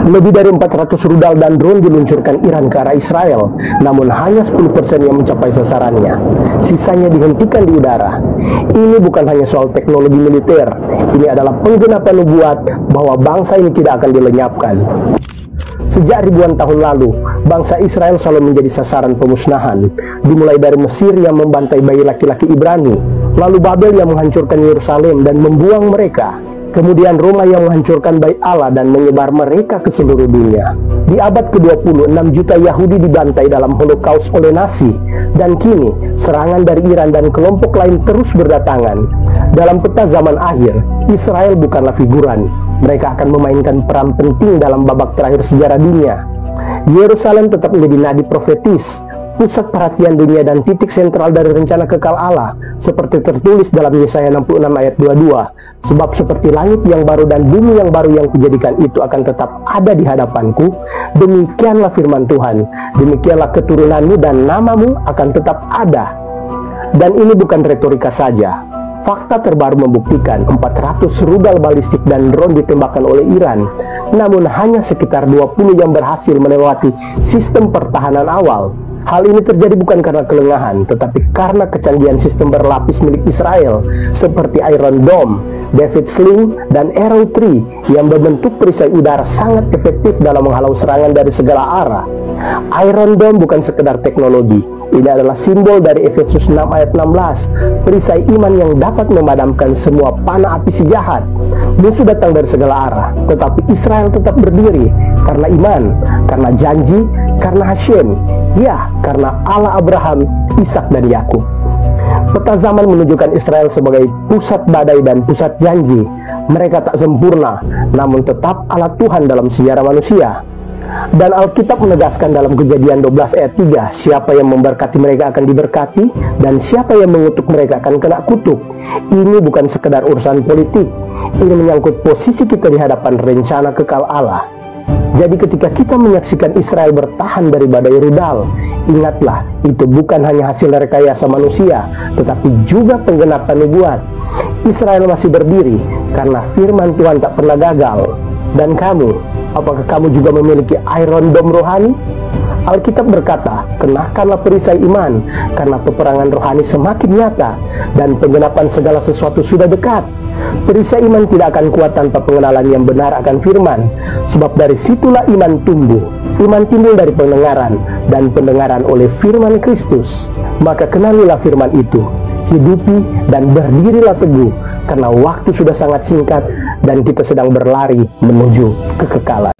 Lebih dari 400 rudal dan drone diluncurkan Iran ke arah Israel, namun hanya 10% yang mencapai sasarannya. Sisanya dihentikan di udara. Ini bukan hanya soal teknologi militer, ini adalah penggenapan nubuat bahwa bangsa ini tidak akan dilenyapkan. Sejak ribuan tahun lalu, bangsa Israel selalu menjadi sasaran pemusnahan, dimulai dari Mesir yang membantai bayi laki-laki Ibrani, lalu Babel yang menghancurkan Yerusalem dan membuang mereka. Kemudian Roma yang menghancurkan Bait Allah dan menyebar mereka ke seluruh dunia. Di abad ke-20, 6 juta Yahudi dibantai dalam Holocaust oleh Nazi. Dan kini, serangan dari Iran dan kelompok lain terus berdatangan. Dalam peta zaman akhir, Israel bukanlah figuran. Mereka akan memainkan peran penting dalam babak terakhir sejarah dunia. Yerusalem tetap menjadi nadi profetis, pusat perhatian dunia dan titik sentral dari rencana kekal Allah, seperti tertulis dalam Yesaya 66 ayat 22. Sebab seperti langit yang baru dan bumi yang baru yang kujadikan itu akan tetap ada di hadapanku, demikianlah firman Tuhan, demikianlah keturunanmu dan namamu akan tetap ada. Dan ini bukan retorika saja. Fakta terbaru membuktikan 400 rudal balistik dan drone ditembakkan oleh Iran, namun hanya sekitar 20 yang berhasil melewati sistem pertahanan awal. Hal ini terjadi bukan karena kelengahan, tetapi karena kecanggihan sistem berlapis milik Israel, seperti Iron Dome, David Sling, dan Arrow 3 yang berbentuk perisai udara sangat efektif dalam menghalau serangan dari segala arah. Iron Dome bukan sekedar teknologi, ini adalah simbol dari Efesus 6 ayat 16, perisai iman yang dapat memadamkan semua panah api si jahat. Musuh datang dari segala arah, tetapi Israel tetap berdiri karena iman, karena janji, karena Hashem. Ya, karena Allah Abraham, Ishak dan Yakub. Peta zaman menunjukkan Israel sebagai pusat badai dan pusat janji. Mereka tak sempurna, namun tetap Allah Tuhan dalam sejarah manusia. Dan Alkitab menegaskan dalam Kejadian 12 ayat 3, siapa yang memberkati mereka akan diberkati, dan siapa yang mengutuk mereka akan kena kutuk. Ini bukan sekedar urusan politik, ini menyangkut posisi kita di hadapan rencana kekal Allah. Jadi ketika kita menyaksikan Israel bertahan dari badai rudal, ingatlah, itu bukan hanya hasil rekayasa manusia, tetapi juga penggenapan nubuat. Israel masih berdiri karena firman Tuhan tak pernah gagal. Dan kamu, apakah kamu juga memiliki Iron Dome rohani? Alkitab berkata, kenakanlah perisai iman, karena peperangan rohani semakin nyata, dan penggenapan segala sesuatu sudah dekat. Perisai iman tidak akan kuat tanpa pengenalan yang benar akan firman, sebab dari situlah iman tumbuh. Iman timbul dari pendengaran, dan pendengaran oleh firman Kristus. Maka kenalilah firman itu, hidupi dan berdirilah teguh, karena waktu sudah sangat singkat, dan kita sedang berlari menuju kekekalan.